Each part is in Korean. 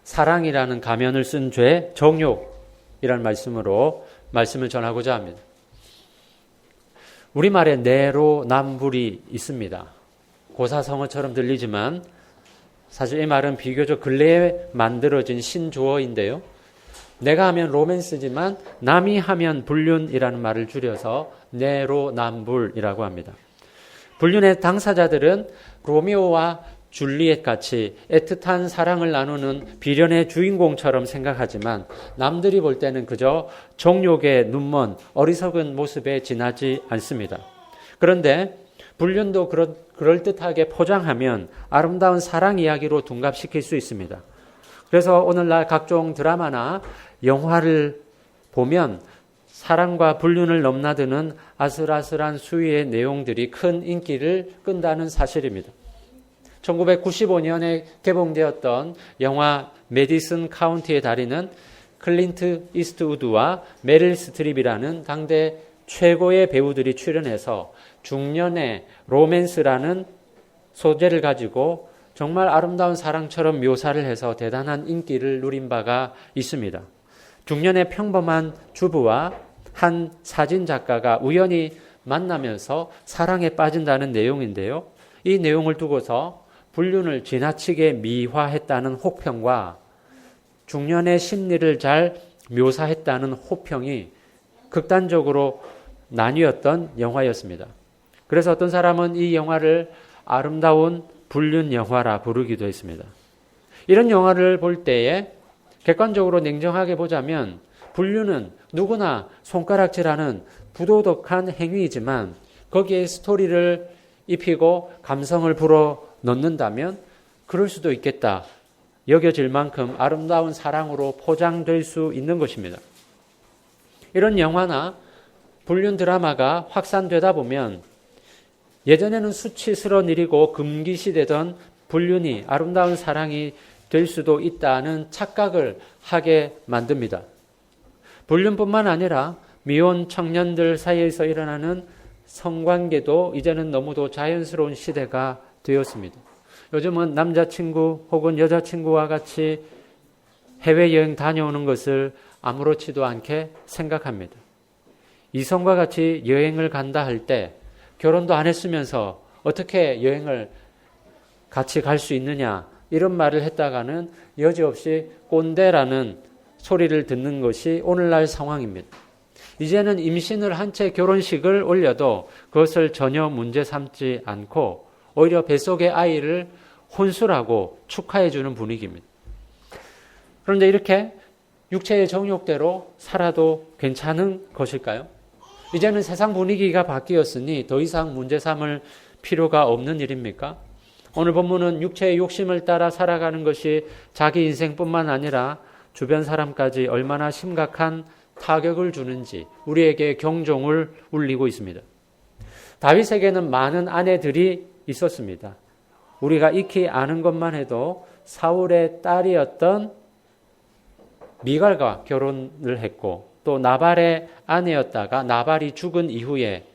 사랑이라는 가면을 쓴 죄, 정욕이라는 말씀으로 말씀을 전하고자 합니다. 우리말에 내로남불이 있습니다. 고사성어처럼 들리지만 사실 이 말은 비교적 근래에 만들어진 신조어인데요. 내가 하면 로맨스지만 남이 하면 불륜이라는 말을 줄여서 내로남불이라고 합니다. 불륜의 당사자들은 로미오와 줄리엣 같이 애틋한 사랑을 나누는 비련의 주인공처럼 생각하지만 남들이 볼 때는 그저 정욕의 눈먼 어리석은 모습에 지나지 않습니다. 그런데 불륜도 그럴듯하게 포장하면 아름다운 사랑 이야기로 둔갑시킬 수 있습니다. 그래서 오늘날 각종 드라마나 영화를 보면 사랑과 불륜을 넘나드는 아슬아슬한 수위의 내용들이 큰 인기를 끈다는 사실입니다. 1995년에 개봉되었던 영화 메디슨 카운티의 달인은 클린트 이스트우드와 메릴 스트립이라는 당대 최고의 배우들이 출연해서 중년의 로맨스라는 소재를 가지고 정말 아름다운 사랑처럼 묘사를 해서 대단한 인기를 누린 바가 있습니다. 중년의 평범한 주부와 한 사진작가가 우연히 만나면서 사랑에 빠진다는 내용인데요. 이 내용을 두고서 불륜을 지나치게 미화했다는 혹평과 중년의 심리를 잘 묘사했다는 호평이 극단적으로 나뉘었던 영화였습니다. 그래서 어떤 사람은 이 영화를 아름다운 불륜 영화라 부르기도 했습니다. 이런 영화를 볼 때에 객관적으로 냉정하게 보자면 불륜은 누구나 손가락질하는 부도덕한 행위이지만 거기에 스토리를 입히고 감성을 불어 넣는다면 그럴 수도 있겠다 여겨질 만큼 아름다운 사랑으로 포장될 수 있는 것입니다. 이런 영화나 불륜 드라마가 확산되다 보면 예전에는 수치스러운 일이고 금기시되던 불륜이 아름다운 사랑이 될 수도 있다는 착각을 하게 만듭니다. 불륜뿐만 아니라 미혼 청년들 사이에서 일어나는 성관계도 이제는 너무도 자연스러운 시대가 되었습니다. 요즘은 남자친구 혹은 여자친구와 같이 해외여행 다녀오는 것을 아무렇지도 않게 생각합니다. 이성과 같이 여행을 간다 할 때 결혼도 안 했으면서 어떻게 여행을 같이 갈 수 있느냐 이런 말을 했다가는 여지없이 꼰대라는 소리를 듣는 것이 오늘날 상황입니다. 이제는 임신을 한 채 결혼식을 올려도 그것을 전혀 문제 삼지 않고 오히려 뱃속의 아이를 혼술하고 축하해 주는 분위기입니다. 그런데 이렇게 육체의 정욕대로 살아도 괜찮은 것일까요? 이제는 세상 분위기가 바뀌었으니 더 이상 문제 삼을 필요가 없는 일입니까? 오늘 본문은 육체의 욕심을 따라 살아가는 것이 자기 인생뿐만 아니라 주변 사람까지 얼마나 심각한 타격을 주는지 우리에게 경종을 울리고 있습니다. 다윗에게는 많은 아내들이 있었습니다. 우리가 익히 아는 것만 해도 사울의 딸이었던 미갈과 결혼을 했고 또 나발의 아내였다가 나발이 죽은 이후에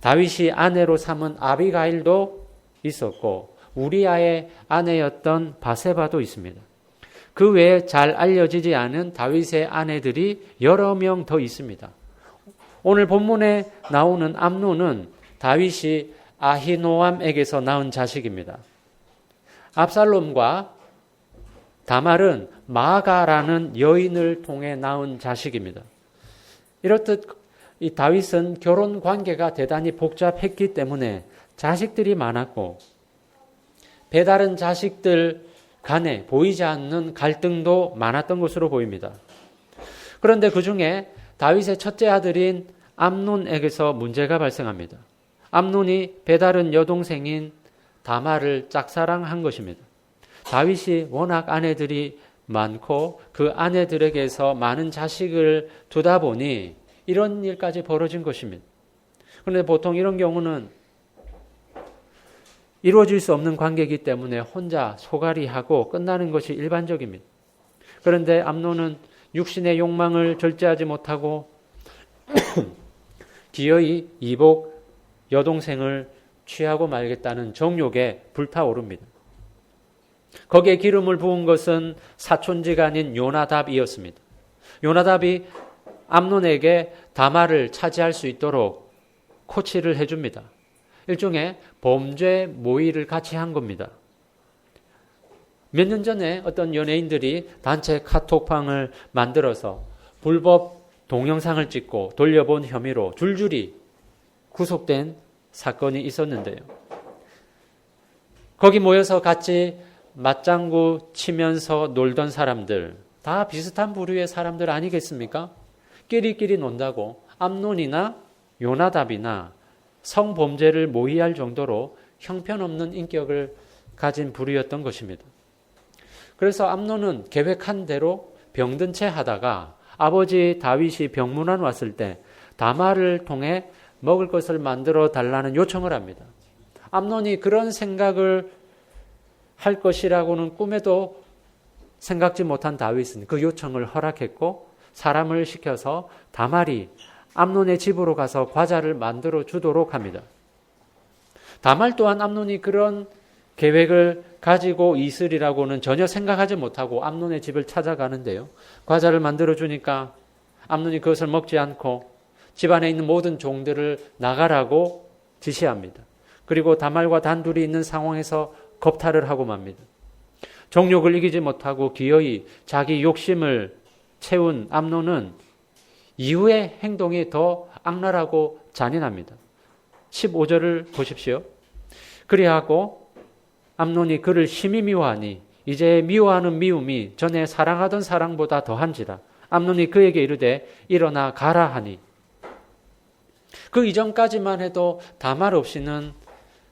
다윗이 아내로 삼은 아비가일도 있었고 우리아의 아내였던 바세바도 있습니다. 그 외에 잘 알려지지 않은 다윗의 아내들이 여러 명 더 있습니다. 오늘 본문에 나오는 암논은 다윗이 아히노암에게서 낳은 자식입니다. 압살롬과 다말은 마가라는 여인을 통해 낳은 자식입니다. 이렇듯 이 다윗은 결혼 관계가 대단히 복잡했기 때문에 자식들이 많았고 배다른 자식들 간에 보이지 않는 갈등도 많았던 것으로 보입니다. 그런데 그 중에 다윗의 첫째 아들인 암논에게서 문제가 발생합니다. 암논이 배다른 여동생인 다말을 짝사랑한 것입니다. 다윗이 워낙 아내들이 많고 그 아내들에게서 많은 자식을 두다 보니 이런 일까지 벌어진 것입니다. 그런데 보통 이런 경우는 이루어질 수 없는 관계이기 때문에 혼자 소갈이하고 끝나는 것이 일반적입니다. 그런데 암논은 육신의 욕망을 절제하지 못하고 기어이 이복 여동생을 취하고 말겠다는 정욕에 불타오릅니다. 거기에 기름을 부은 것은 사촌지가 아닌 요나답이었습니다. 요나답이 암논에게 다말을 차지할 수 있도록 코치를 해줍니다. 일종의 범죄 모의를 같이 한 겁니다. 몇 년 전에 어떤 연예인들이 단체 카톡방을 만들어서 불법 동영상을 찍고 돌려본 혐의로 줄줄이 구속된 사건이 있었는데요. 거기 모여서 같이 맞장구 치면서 놀던 사람들, 다 비슷한 부류의 사람들 아니겠습니까? 끼리끼리 논다고 암논이나 요나답이나 성범죄를 모의할 정도로 형편없는 인격을 가진 부류였던 것입니다. 그래서 암논은 계획한 대로 병든 채 하다가 아버지 다윗이 병문안 왔을 때 다말을 통해 먹을 것을 만들어 달라는 요청을 합니다. 암논이 그런 생각을 할 것이라고는 꿈에도 생각지 못한 다윗은 그 요청을 허락했고 사람을 시켜서 다말이 암논의 집으로 가서 과자를 만들어 주도록 합니다. 다말 또한 암논이 그런 계획을 가지고 있으리라고는 전혀 생각하지 못하고 암논의 집을 찾아가는데요. 과자를 만들어 주니까 암논이 그것을 먹지 않고 집안에 있는 모든 종들을 나가라고 지시합니다. 그리고 다말과 단둘이 있는 상황에서 겁탈을 하고 맙니다. 정욕을 이기지 못하고 기어이 자기 욕심을 채운 암논은 이후의 행동이 더 악랄하고 잔인합니다. 15절을 보십시오. 그리하고 암논이 그를 심히 미워하니 이제 미워하는 미움이 전에 사랑하던 사랑보다 더한지라. 암논이 그에게 이르되 일어나 가라 하니. 그 이전까지만 해도 다말 없이는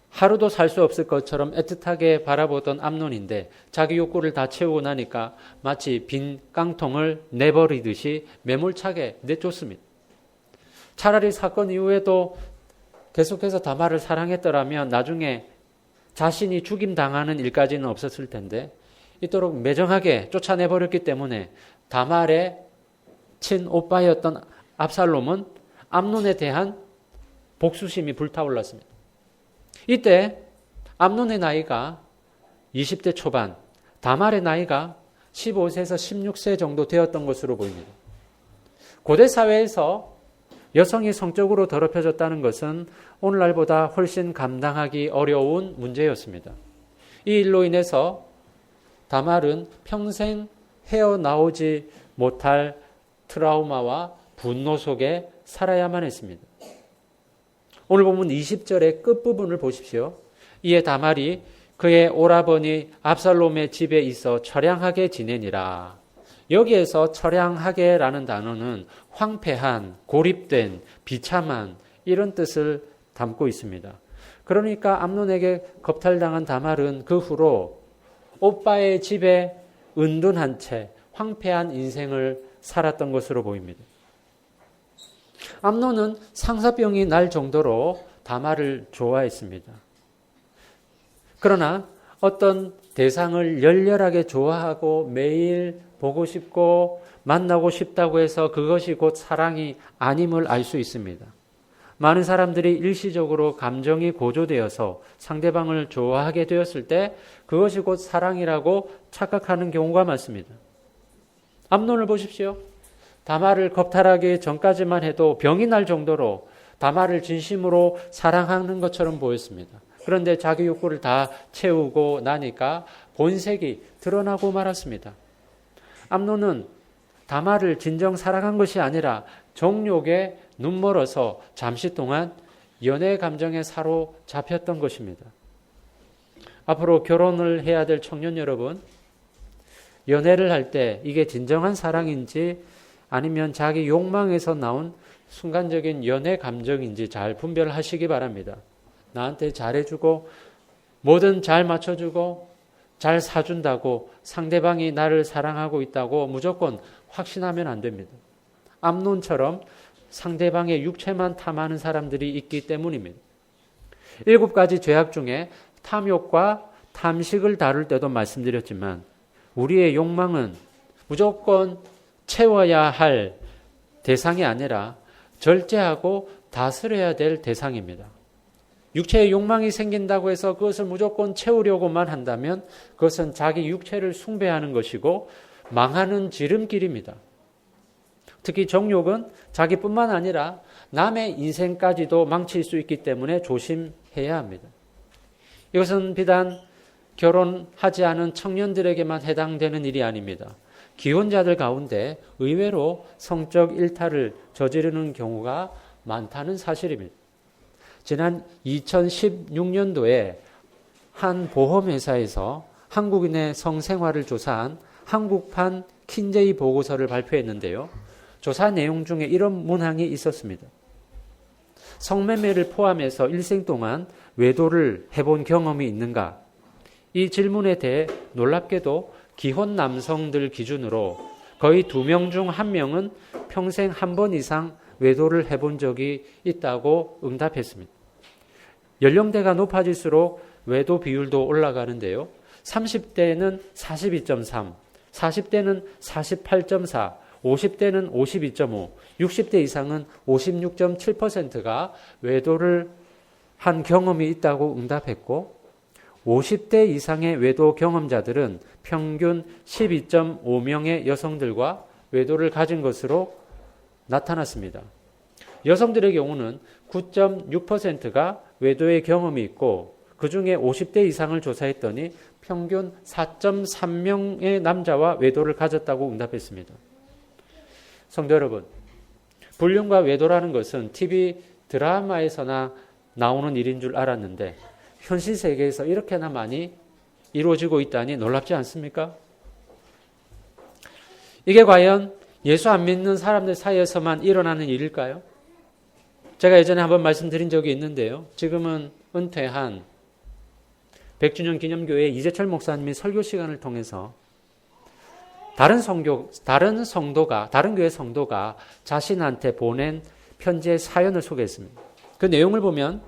하루도 살 수 없을 것처럼 애틋하게 바라보던 암논인데 자기 욕구를 다 채우고 나니까 마치 빈 깡통을 내버리듯이 매몰차게 내쫓습니다. 차라리 사건 이후에도 계속해서 다말을 사랑했더라면 나중에 자신이 죽임당하는 일까지는 없었을 텐데 이토록 매정하게 쫓아내버렸기 때문에 다말의 친오빠였던 압살롬은 암논에 대한 복수심이 불타올랐습니다. 이때 암논의 나이가 20대 초반, 다말의 나이가 15세에서 16세 정도 되었던 것으로 보입니다. 고대 사회에서 여성이 성적으로 더럽혀졌다는 것은 오늘날보다 훨씬 감당하기 어려운 문제였습니다. 이 일로 인해서 다말은 평생 헤어나오지 못할 트라우마와 분노 속에 살아야만 했습니다. 오늘 보면 20절의 끝부분을 보십시오. 이에 다말이 그의 오라버니 압살롬의 집에 있어 처량하게 지내니라. 여기에서 처량하게라는 단어는 황폐한, 고립된, 비참한 이런 뜻을 담고 있습니다. 그러니까 암논에게 겁탈당한 다말은 그 후로 오빠의 집에 은둔한 채 황폐한 인생을 살았던 것으로 보입니다. 암논은 상사병이 날 정도로 다말을 좋아했습니다. 그러나 어떤 대상을 열렬하게 좋아하고 매일 보고 싶고 만나고 싶다고 해서 그것이 곧 사랑이 아님을 알 수 있습니다. 많은 사람들이 일시적으로 감정이 고조되어서 상대방을 좋아하게 되었을 때 그것이 곧 사랑이라고 착각하는 경우가 많습니다. 암논을 보십시오. 다말을 겁탈하기 전까지만 해도 병이 날 정도로 다말을 진심으로 사랑하는 것처럼 보였습니다. 그런데 자기 욕구를 다 채우고 나니까 본색이 드러나고 말았습니다. 암논은 다말을 진정 사랑한 것이 아니라 정욕에 눈멀어서 잠시 동안 연애 감정에 사로잡혔던 것입니다. 앞으로 결혼을 해야 될 청년 여러분, 연애를 할 때 이게 진정한 사랑인지 아니면 자기 욕망에서 나온 순간적인 연애 감정인지 잘 분별하시기 바랍니다. 나한테 잘해주고 뭐든 잘 맞춰주고 잘 사준다고 상대방이 나를 사랑하고 있다고 무조건 확신하면 안 됩니다. 암논처럼 상대방의 육체만 탐하는 사람들이 있기 때문입니다. 7가지 죄악 중에 탐욕과 탐식을 다룰 때도 말씀드렸지만 우리의 욕망은 무조건 채워야 할 대상이 아니라 절제하고 다스려야 될 대상입니다. 육체의 욕망이 생긴다고 해서 그것을 무조건 채우려고만 한다면 그것은 자기 육체를 숭배하는 것이고 망하는 지름길입니다. 특히 정욕은 자기뿐만 아니라 남의 인생까지도 망칠 수 있기 때문에 조심해야 합니다. 이것은 비단 결혼하지 않은 청년들에게만 해당되는 일이 아닙니다. 기혼자들 가운데 의외로 성적 일탈을 저지르는 경우가 많다는 사실입니다. 지난 2016년도에 한 보험회사에서 한국인의 성생활을 조사한 한국판 킨제이 보고서를 발표했는데요. 조사 내용 중에 이런 문항이 있었습니다. 성매매를 포함해서 일생 동안 외도를 해본 경험이 있는가? 이 질문에 대해 놀랍게도 기혼 남성들 기준으로 거의 2명 중 1명은 평생 한 번 이상 외도를 해본 적이 있다고 응답했습니다. 연령대가 높아질수록 외도 비율도 올라가는데요. 30대는 42.3, 40대는 48.4, 50대는 52.5, 60대 이상은 56.7%가 외도를 한 경험이 있다고 응답했고 50대 이상의 외도 경험자들은 평균 12.5명의 여성들과 외도를 가진 것으로 나타났습니다. 여성들의 경우는 9.6%가 외도의 경험이 있고 그중에 50대 이상을 조사했더니 평균 4.3명의 남자와 외도를 가졌다고 응답했습니다. 성도 여러분, 불륜과 외도라는 것은 TV 드라마에서나 나오는 일인 줄 알았는데 현실 세계에서 이렇게나 많이 이루어지고 있다니 놀랍지 않습니까? 이게 과연 예수 안 믿는 사람들 사이에서만 일어나는 일일까요? 제가 예전에 한번 말씀드린 적이 있는데요. 지금은 은퇴한 100주년 기념교회 이재철 목사님이 설교 시간을 통해서 다른 교회 성도가 자신한테 보낸 편지의 사연을 소개했습니다. 그 내용을 보면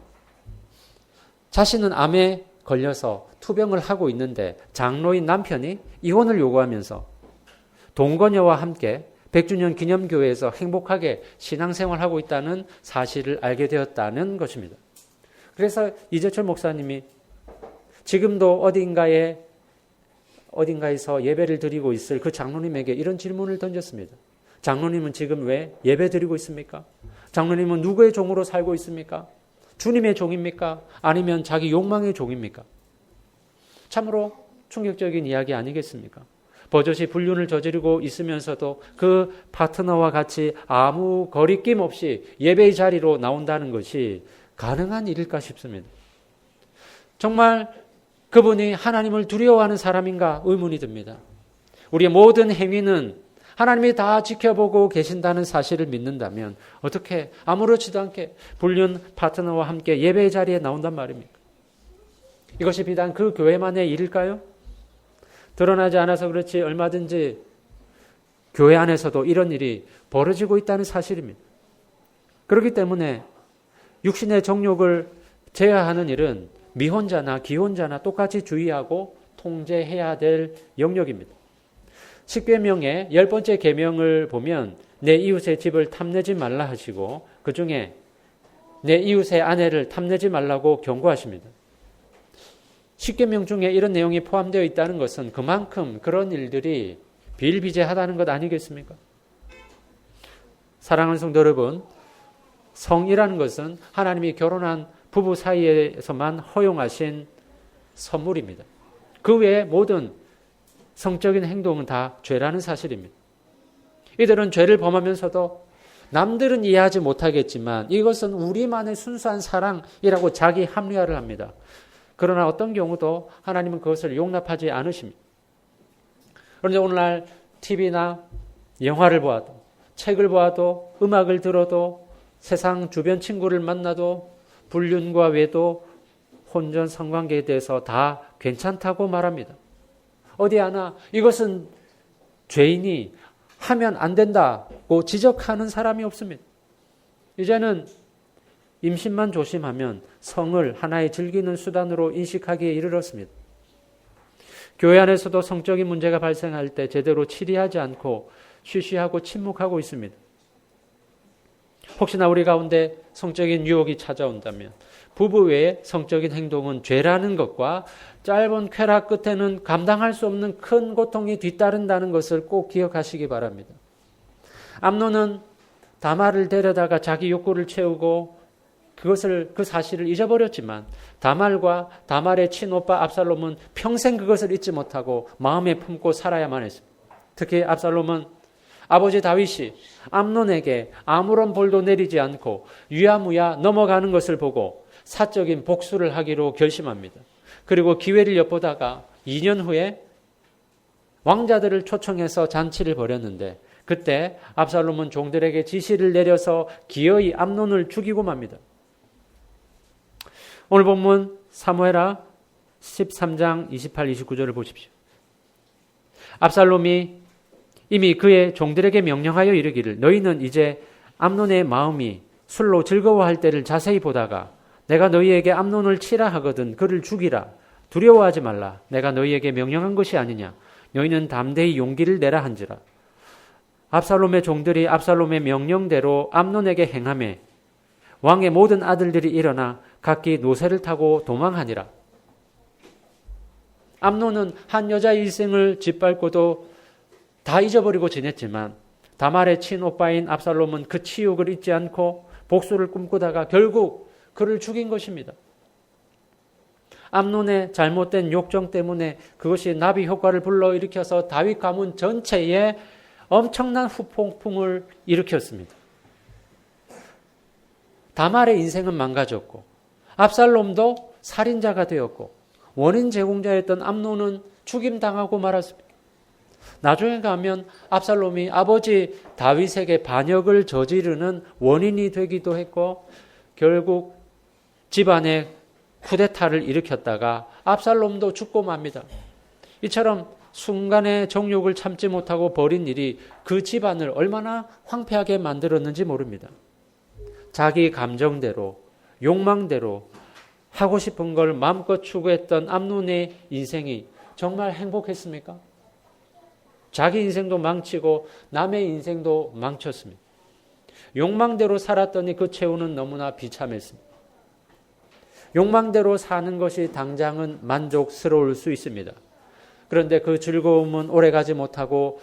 자신은 암에 걸려서 투병을 하고 있는데 장로인 남편이 이혼을 요구하면서 동거녀와 함께 100주년 기념교회에서 행복하게 신앙생활하고 있다는 사실을 알게 되었다는 것입니다. 그래서 이재철 목사님이 지금도 어딘가에서 예배를 드리고 있을 그 장로님에게 이런 질문을 던졌습니다. 장로님은 지금 왜 예배 드리고 있습니까? 장로님은 누구의 종으로 살고 있습니까? 주님의 종입니까? 아니면 자기 욕망의 종입니까? 참으로 충격적인 이야기 아니겠습니까? 버젓이 불륜을 저지르고 있으면서도 그 파트너와 같이 아무 거리낌 없이 예배의 자리로 나온다는 것이 가능한 일일까 싶습니다. 정말 그분이 하나님을 두려워하는 사람인가 의문이 듭니다. 우리의 모든 행위는 하나님이 다 지켜보고 계신다는 사실을 믿는다면 어떻게 아무렇지도 않게 불륜 파트너와 함께 예배의 자리에 나온단 말입니까? 이것이 비단 그 교회만의 일일까요? 드러나지 않아서 그렇지 얼마든지 교회 안에서도 이런 일이 벌어지고 있다는 사실입니다. 그렇기 때문에 육신의 정욕을 제어하는 일은 미혼자나 기혼자나 똑같이 주의하고 통제해야 될 영역입니다. 10계명의 10번째 계명을 보면 내 이웃의 집을 탐내지 말라 하시고 그중에 내 이웃의 아내를 탐내지 말라고 경고하십니다. 10계명 중에 이런 내용이 포함되어 있다는 것은 그만큼 그런 일들이 비일비재하다는 것 아니겠습니까? 사랑하는 성도 여러분, 성이라는 것은 하나님이 결혼한 부부 사이에서만 허용하신 선물입니다. 그 외에 모든 성적인 행동은 다 죄라는 사실입니다. 이들은 죄를 범하면서도 남들은 이해하지 못하겠지만 이것은 우리만의 순수한 사랑이라고 자기 합리화를 합니다. 그러나 어떤 경우도 하나님은 그것을 용납하지 않으십니다. 그런데 오늘날 TV나 영화를 보아도 책을 보아도 음악을 들어도 세상 주변 친구를 만나도 불륜과 외도, 혼전 성관계에 대해서 다 괜찮다고 말합니다. 어디 하나 이것은 죄인이 하면 안 된다고 지적하는 사람이 없습니다. 이제는 임신만 조심하면 성을 하나의 즐기는 수단으로 인식하기에 이르렀습니다. 교회 안에서도 성적인 문제가 발생할 때 제대로 치리하지 않고 쉬쉬하고 침묵하고 있습니다. 혹시나 우리 가운데 성적인 유혹이 찾아온다면 부부 외에 성적인 행동은 죄라는 것과 짧은 쾌락 끝에는 감당할 수 없는 큰 고통이 뒤따른다는 것을 꼭 기억하시기 바랍니다. 암논은 다말을 데려다가 자기 욕구를 채우고 그 사실을 잊어버렸지만 다말과 다말의 친오빠 압살롬은 평생 그것을 잊지 못하고 마음에 품고 살아야만 했습니다. 특히 압살롬은 아버지 다윗이 암논에게 아무런 벌도 내리지 않고 유야무야 넘어가는 것을 보고 사적인 복수를 하기로 결심합니다. 그리고 기회를 엿보다가 2년 후에 왕자들을 초청해서 잔치를 벌였는데 그때 압살롬은 종들에게 지시를 내려서 기어이 암논을 죽이고 맙니다. 오늘 본문 사무엘하 13장 28, 29절을 보십시오. 압살롬이 이미 그의 종들에게 명령하여 이르기를 너희는 이제 암논의 마음이 술로 즐거워할 때를 자세히 보다가 내가 너희에게 암논을 치라 하거든 그를 죽이라. 두려워하지 말라. 내가 너희에게 명령한 것이 아니냐. 너희는 담대히 용기를 내라 한지라. 압살롬의 종들이 압살롬의 명령대로 암논에게 행하매 왕의 모든 아들들이 일어나 각기 노새를 타고 도망하니라. 암논은 한 여자의 일생을 짓밟고도 다 잊어버리고 지냈지만 다말의 친오빠인 압살롬은 그 치욕을 잊지 않고 복수를 꿈꾸다가 결국 그를 죽인 것입니다. 암논의 잘못된 욕정 때문에 그것이 나비 효과를 불러일으켜서 다윗 가문 전체에 엄청난 후폭풍을 일으켰습니다. 다말의 인생은 망가졌고 압살롬도 살인자가 되었고 원인 제공자였던 암논은 죽임당하고 말았습니다. 나중에 가면 압살롬이 아버지 다윗에게 반역을 저지르는 원인이 되기도 했고 결국 집안에 쿠데타를 일으켰다가 압살롬도 죽고 맙니다. 이처럼 순간의 정욕을 참지 못하고 벌인 일이 그 집안을 얼마나 황폐하게 만들었는지 모릅니다. 자기 감정대로 욕망대로 하고 싶은 걸 마음껏 추구했던 암논의 인생이 정말 행복했습니까? 자기 인생도 망치고 남의 인생도 망쳤습니다. 욕망대로 살았더니 그 최후는 너무나 비참했습니다. 욕망대로 사는 것이 당장은 만족스러울 수 있습니다. 그런데 그 즐거움은 오래가지 못하고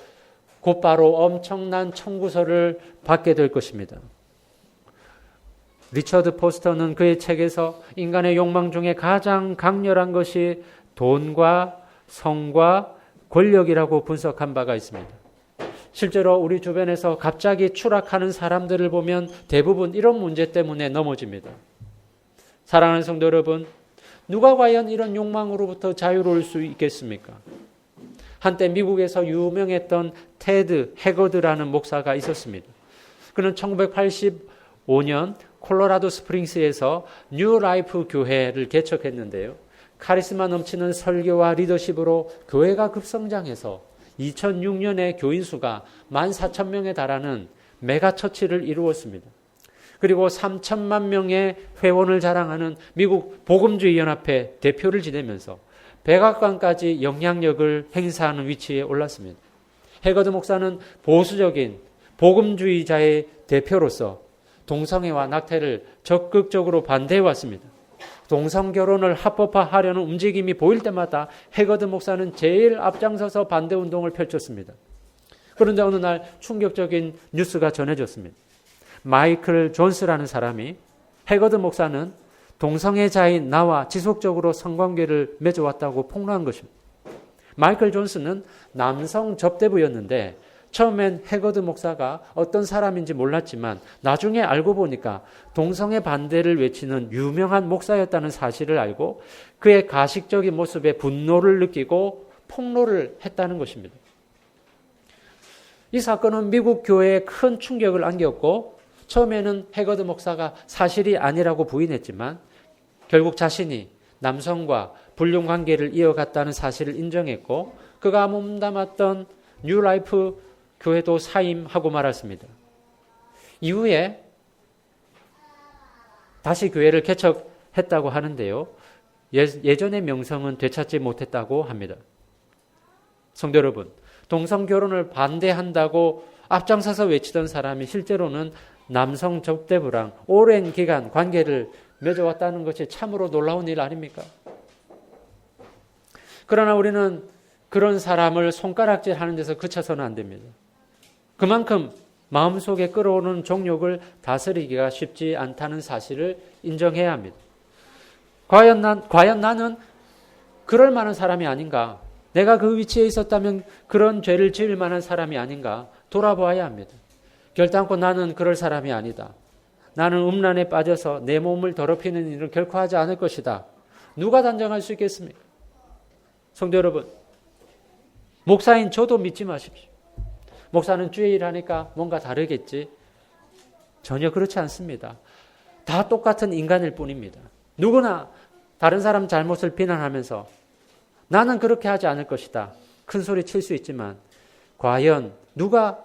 곧바로 엄청난 청구서를 받게 될 것입니다. 리처드 포스터는 그의 책에서 인간의 욕망 중에 가장 강렬한 것이 돈과 성과 권력이라고 분석한 바가 있습니다. 실제로 우리 주변에서 갑자기 추락하는 사람들을 보면 대부분 이런 문제 때문에 넘어집니다. 사랑하는 성도 여러분, 누가 과연 이런 욕망으로부터 자유로울 수 있겠습니까? 한때 미국에서 유명했던 테드 해거드라는 목사가 있었습니다. 그는 1985년 콜로라도 스프링스에서 뉴 라이프 교회를 개척했는데요. 카리스마 넘치는 설교와 리더십으로 교회가 급성장해서 2006년에 교인 수가 14,000명에 달하는 메가처치를 이루었습니다. 그리고 3천만 명의 회원을 자랑하는 미국 복음주의 연합회 대표를 지내면서 백악관까지 영향력을 행사하는 위치에 올랐습니다. 해거드 목사는 보수적인 복음주의자의 대표로서 동성애와 낙태를 적극적으로 반대해 왔습니다. 동성결혼을 합법화하려는 움직임이 보일 때마다 해거드 목사는 제일 앞장서서 반대 운동을 펼쳤습니다. 그런데 어느 날 충격적인 뉴스가 전해졌습니다. 마이클 존스라는 사람이 해거드 목사는 동성애자인 나와 지속적으로 성관계를 맺어왔다고 폭로한 것입니다. 마이클 존스는 남성 접대부였는데 처음엔 해거드 목사가 어떤 사람인지 몰랐지만 나중에 알고 보니까 동성애 반대를 외치는 유명한 목사였다는 사실을 알고 그의 가식적인 모습에 분노를 느끼고 폭로를 했다는 것입니다. 이 사건은 미국 교회에 큰 충격을 안겼고 처음에는 해거드 목사가 사실이 아니라고 부인했지만 결국 자신이 남성과 불륜 관계를 이어갔다는 사실을 인정했고 그가 몸담았던 뉴라이프 교회도 사임하고 말았습니다. 이후에 다시 교회를 개척했다고 하는데요. 예전의 명성은 되찾지 못했다고 합니다. 성도 여러분, 동성결혼을 반대한다고 앞장서서 외치던 사람이 실제로는 남성 접대부랑 오랜 기간 관계를 맺어왔다는 것이 참으로 놀라운 일 아닙니까? 그러나 우리는 그런 사람을 손가락질하는 데서 그쳐서는 안 됩니다. 그만큼 마음속에 끌어오는 정욕을 다스리기가 쉽지 않다는 사실을 인정해야 합니다. 과연 나는 그럴 만한 사람이 아닌가? 내가 그 위치에 있었다면 그런 죄를 지을 만한 사람이 아닌가? 돌아보아야 합니다. 결단코 나는 그럴 사람이 아니다. 나는 음란에 빠져서 내 몸을 더럽히는 일을 결코 하지 않을 것이다. 누가 단정할 수 있겠습니까? 성도 여러분, 목사인 저도 믿지 마십시오. 목사는 주의 일하니까 뭔가 다르겠지. 전혀 그렇지 않습니다. 다 똑같은 인간일 뿐입니다. 누구나 다른 사람 잘못을 비난하면서 나는 그렇게 하지 않을 것이다. 큰 소리 칠 수 있지만 과연 누가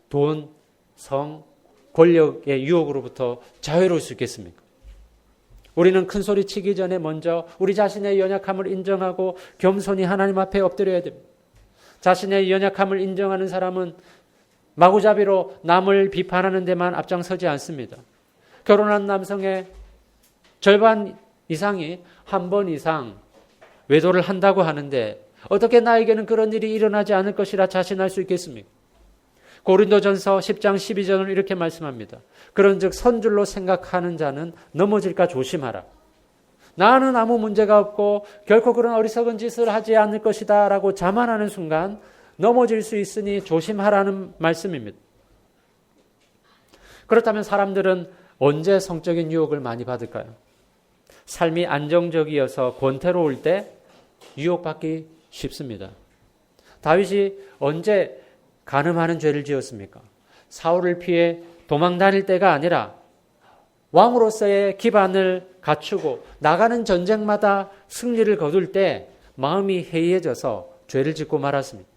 돈, 성, 권력의 유혹으로부터 자유로울 수 있겠습니까? 우리는 큰 소리 치기 전에 먼저 우리 자신의 연약함을 인정하고 겸손히 하나님 앞에 엎드려야 됩니다. 자신의 연약함을 인정하는 사람은 마구잡이로 남을 비판하는 데만 앞장서지 않습니다. 결혼한 남성의 절반 이상이 한 번 이상 외도를 한다고 하는데 어떻게 나에게는 그런 일이 일어나지 않을 것이라 자신할 수 있겠습니까? 고린도전서 10장 12절은 이렇게 말씀합니다. 그런즉 선줄로 생각하는 자는 넘어질까 조심하라. 나는 아무 문제가 없고 결코 그런 어리석은 짓을 하지 않을 것이다 라고 자만하는 순간 넘어질 수 있으니 조심하라는 말씀입니다. 그렇다면 사람들은 언제 성적인 유혹을 많이 받을까요? 삶이 안정적이어서 권태로울 때 유혹받기 쉽습니다. 다윗이 언제 간음하는 죄를 지었습니까? 사울을 피해 도망 다닐 때가 아니라 왕으로서의 기반을 갖추고 나가는 전쟁마다 승리를 거둘 때 마음이 해이해져서 죄를 짓고 말았습니다.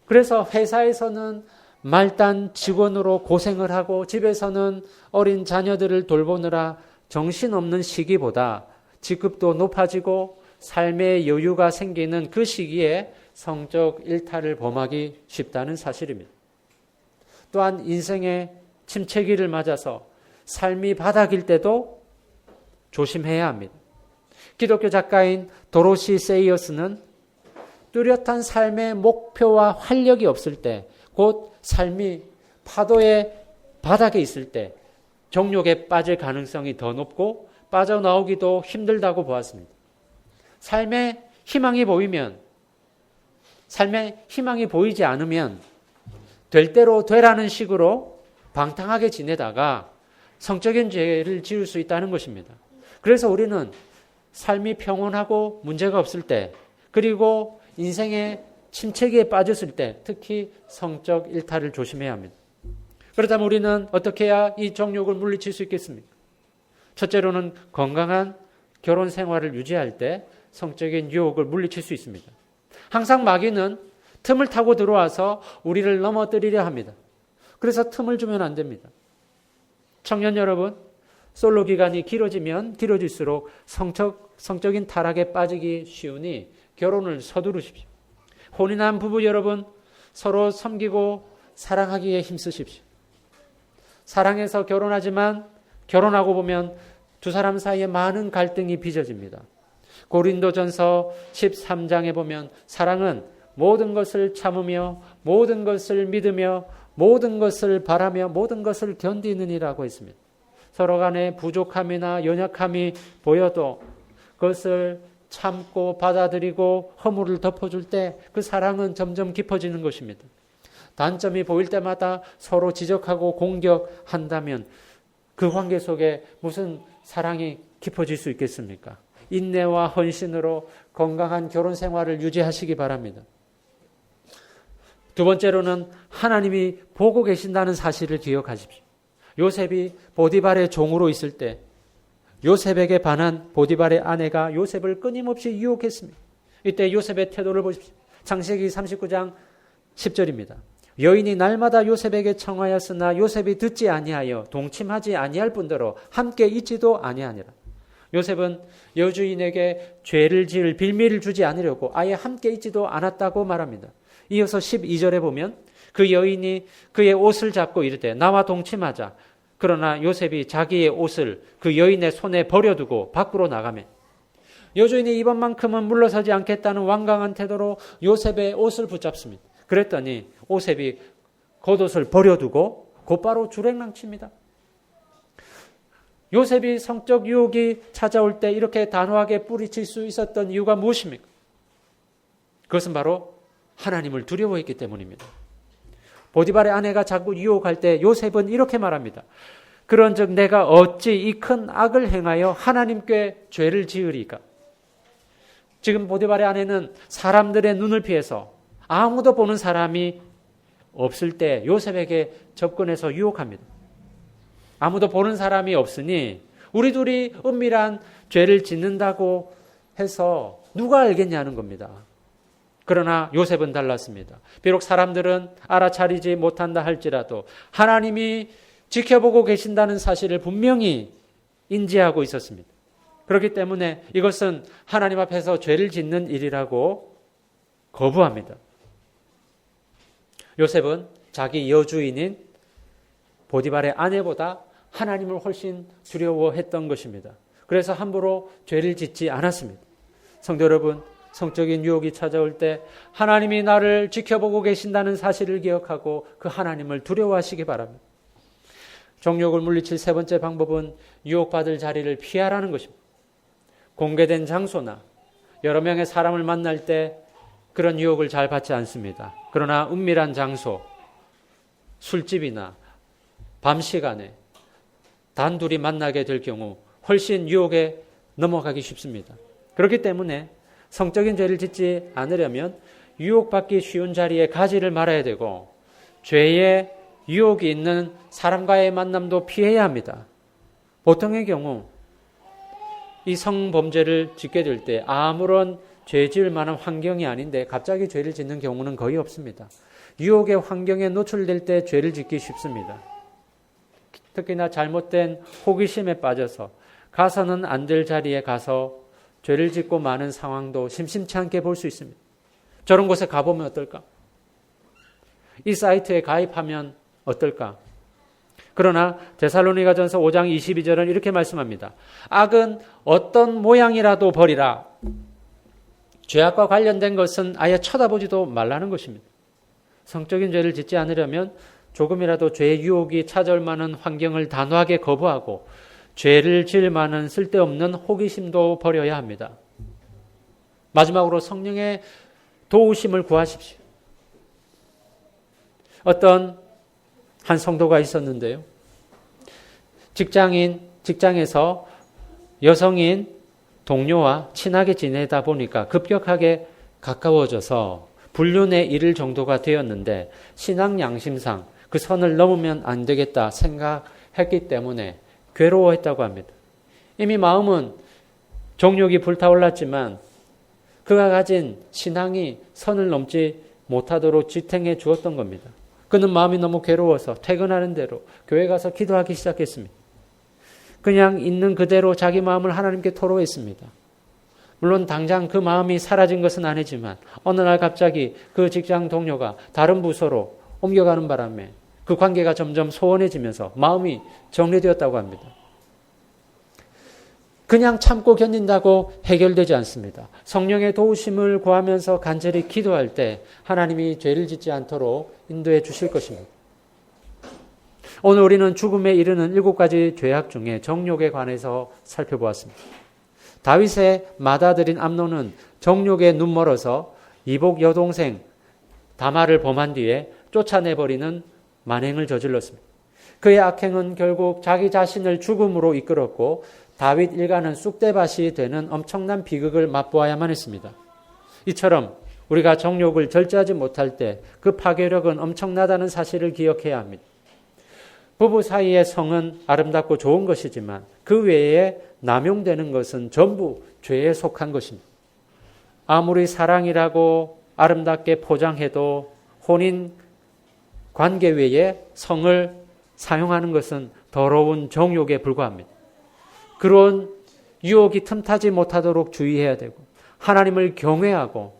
그래서 회사에서는 말단 직원으로 고생을 하고 집에서는 어린 자녀들을 돌보느라 정신없는 시기보다 직급도 높아지고 삶의 여유가 생기는 그 시기에 성적 일탈을 범하기 쉽다는 사실입니다. 또한 인생의 침체기를 맞아서 삶이 바닥일 때도 조심해야 합니다. 기독교 작가인 도로시 세이어스는 뚜렷한 삶의 목표와 활력이 없을 때, 곧 삶이 파도의 바닥에 있을 때 정욕에 빠질 가능성이 더 높고 빠져나오기도 힘들다고 보았습니다. 삶에 희망이 보이지 않으면 될 대로 되라는 식으로 방탕하게 지내다가 성적인 죄를 지을 수 있다는 것입니다. 그래서 우리는 삶이 평온하고 문제가 없을 때, 그리고 인생의 침체기에 빠졌을 때 특히 성적 일탈을 조심해야 합니다. 그렇다면 우리는 어떻게 해야 이 정욕을 물리칠 수 있겠습니까? 첫째로는 건강한 결혼 생활을 유지할 때 성적인 유혹을 물리칠 수 있습니다. 항상 마귀는 틈을 타고 들어와서 우리를 넘어뜨리려 합니다. 그래서 틈을 주면 안 됩니다. 청년 여러분, 솔로 기간이 길어지면 길어질수록 성적인 타락에 빠지기 쉬우니 결혼을 서두르십시오. 혼인한 부부 여러분, 서로 섬기고 사랑하기에 힘쓰십시오. 사랑해서 결혼하지만 결혼하고 보면 두 사람 사이에 많은 갈등이 빚어집니다. 고린도전서 13장에 보면 사랑은 모든 것을 참으며 모든 것을 믿으며 모든 것을 바라며 모든 것을 견디느니라고 했습니다. 서로 간에 부족함이나 연약함이 보여도 그것을 참고 받아들이고 허물을 덮어줄 때 그 사랑은 점점 깊어지는 것입니다. 단점이 보일 때마다 서로 지적하고 공격한다면 그 관계 속에 무슨 사랑이 깊어질 수 있겠습니까? 인내와 헌신으로 건강한 결혼 생활을 유지하시기 바랍니다. 두 번째로는 하나님이 보고 계신다는 사실을 기억하십시오. 요셉이 보디발의 종으로 있을 때 요셉에게 반한 보디발의 아내가 요셉을 끊임없이 유혹했습니다. 이때 요셉의 태도를 보십시오. 창세기 39장 10절입니다. 여인이 날마다 요셉에게 청하였으나 요셉이 듣지 아니하여 동침하지 아니할 뿐더러 함께 있지도 아니하니라. 요셉은 여주인에게 죄를 지을 빌미를 주지 않으려고 아예 함께 있지도 않았다고 말합니다. 이어서 12절에 보면 그 여인이 그의 옷을 잡고 이르되 나와 동침하자. 그러나 요셉이 자기의 옷을 그 여인의 손에 버려두고 밖으로 나가매 여주인이 이번만큼은 물러서지 않겠다는 완강한 태도로 요셉의 옷을 붙잡습니다. 그랬더니 요셉이 겉옷을 버려두고 곧바로 주랭랑칩니다. 요셉이 성적 유혹이 찾아올 때 이렇게 단호하게 뿌리칠 수 있었던 이유가 무엇입니까? 그것은 바로 하나님을 두려워했기 때문입니다. 보디발의 아내가 자꾸 유혹할 때 요셉은 이렇게 말합니다. 그런즉 내가 어찌 이 큰 악을 행하여 하나님께 죄를 지으리까? 지금 보디발의 아내는 사람들의 눈을 피해서 아무도 보는 사람이 없을 때 요셉에게 접근해서 유혹합니다. 아무도 보는 사람이 없으니 우리 둘이 은밀한 죄를 짓는다고 해서 누가 알겠냐는 겁니다. 그러나 요셉은 달랐습니다. 비록 사람들은 알아차리지 못한다 할지라도 하나님이 지켜보고 계신다는 사실을 분명히 인지하고 있었습니다. 그렇기 때문에 이것은 하나님 앞에서 죄를 짓는 일이라고 거부합니다. 요셉은 자기 여주인인 보디발의 아내보다 하나님을 훨씬 두려워했던 것입니다. 그래서 함부로 죄를 짓지 않았습니다. 성도 여러분, 성적인 유혹이 찾아올 때 하나님이 나를 지켜보고 계신다는 사실을 기억하고 그 하나님을 두려워하시기 바랍니다. 정욕을 물리칠 세 번째 방법은 유혹받을 자리를 피하라는 것입니다. 공개된 장소나 여러 명의 사람을 만날 때 그런 유혹을 잘 받지 않습니다. 그러나 은밀한 장소, 술집이나 밤 시간에 단둘이 만나게 될 경우 훨씬 유혹에 넘어가기 쉽습니다. 그렇기 때문에 성적인 죄를 짓지 않으려면 유혹받기 쉬운 자리에 가지를 말아야 되고 죄의 유혹이 있는 사람과의 만남도 피해야 합니다. 보통의 경우 이 성범죄를 짓게 될 때 아무런 죄 지을 만한 환경이 아닌데 갑자기 죄를 짓는 경우는 거의 없습니다. 유혹의 환경에 노출될 때 죄를 짓기 쉽습니다. 특히나 잘못된 호기심에 빠져서 가서는 안 될 자리에 가서 죄를 짓고 마는 상황도 심심치 않게 볼 수 있습니다. 저런 곳에 가보면 어떨까? 이 사이트에 가입하면 어떨까? 그러나 데살로니가전서 5장 22절은 이렇게 말씀합니다. 악은 어떤 모양이라도 버리라. 죄악과 관련된 것은 아예 쳐다보지도 말라는 것입니다. 성적인 죄를 짓지 않으려면 조금이라도 죄의 유혹이 찾아올 만한 환경을 단호하게 거부하고 죄를 지을 만한 쓸데없는 호기심도 버려야 합니다. 마지막으로 성령의 도우심을 구하십시오. 어떤 한 성도가 있었는데요. 직장에서 여성인 동료와 친하게 지내다 보니까 급격하게 가까워져서 불륜에 이를 정도가 되었는데 신앙 양심상 그 선을 넘으면 안 되겠다 생각했기 때문에 괴로워했다고 합니다. 이미 마음은 정욕이 불타올랐지만 그가 가진 신앙이 선을 넘지 못하도록 지탱해 주었던 겁니다. 그는 마음이 너무 괴로워서 퇴근하는 대로 교회 가서 기도하기 시작했습니다. 그냥 있는 그대로 자기 마음을 하나님께 토로했습니다. 물론 당장 그 마음이 사라진 것은 아니지만 어느 날 갑자기 그 직장 동료가 다른 부서로 옮겨가는 바람에 그 관계가 점점 소원해지면서 마음이 정리되었다고 합니다. 그냥 참고 견딘다고 해결되지 않습니다. 성령의 도우심을 구하면서 간절히 기도할 때 하나님이 죄를 짓지 않도록 인도해 주실 것입니다. 오늘 우리는 죽음에 이르는 7가지 죄악 중에 정욕에 관해서 살펴보았습니다. 다윗의 맏아들인 암논은 정욕에 눈멀어서 이복 여동생 다말을 범한 뒤에 쫓아내버리는 만행을 저질렀습니다. 그의 악행은 결국 자기 자신을 죽음으로 이끌었고 다윗 일가는 쑥대밭이 되는 엄청난 비극을 맛보아야만 했습니다. 이처럼 우리가 정욕을 절제하지 못할 때 그 파괴력은 엄청나다는 사실을 기억해야 합니다. 부부 사이의 성은 아름답고 좋은 것이지만 그 외에 남용되는 것은 전부 죄에 속한 것입니다. 아무리 사랑이라고 아름답게 포장해도 혼인 관계 외에 성을 사용하는 것은 더러운 정욕에 불과합니다. 그런 유혹이 틈타지 못하도록 주의해야 되고 하나님을 경외하고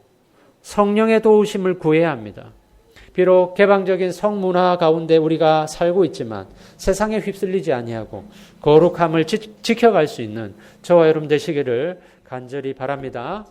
성령의 도우심을 구해야 합니다. 비록 개방적인 성문화 가운데 우리가 살고 있지만 세상에 휩쓸리지 아니하고 거룩함을 지켜갈 수 있는 저와 여러분 되시기를 간절히 바랍니다.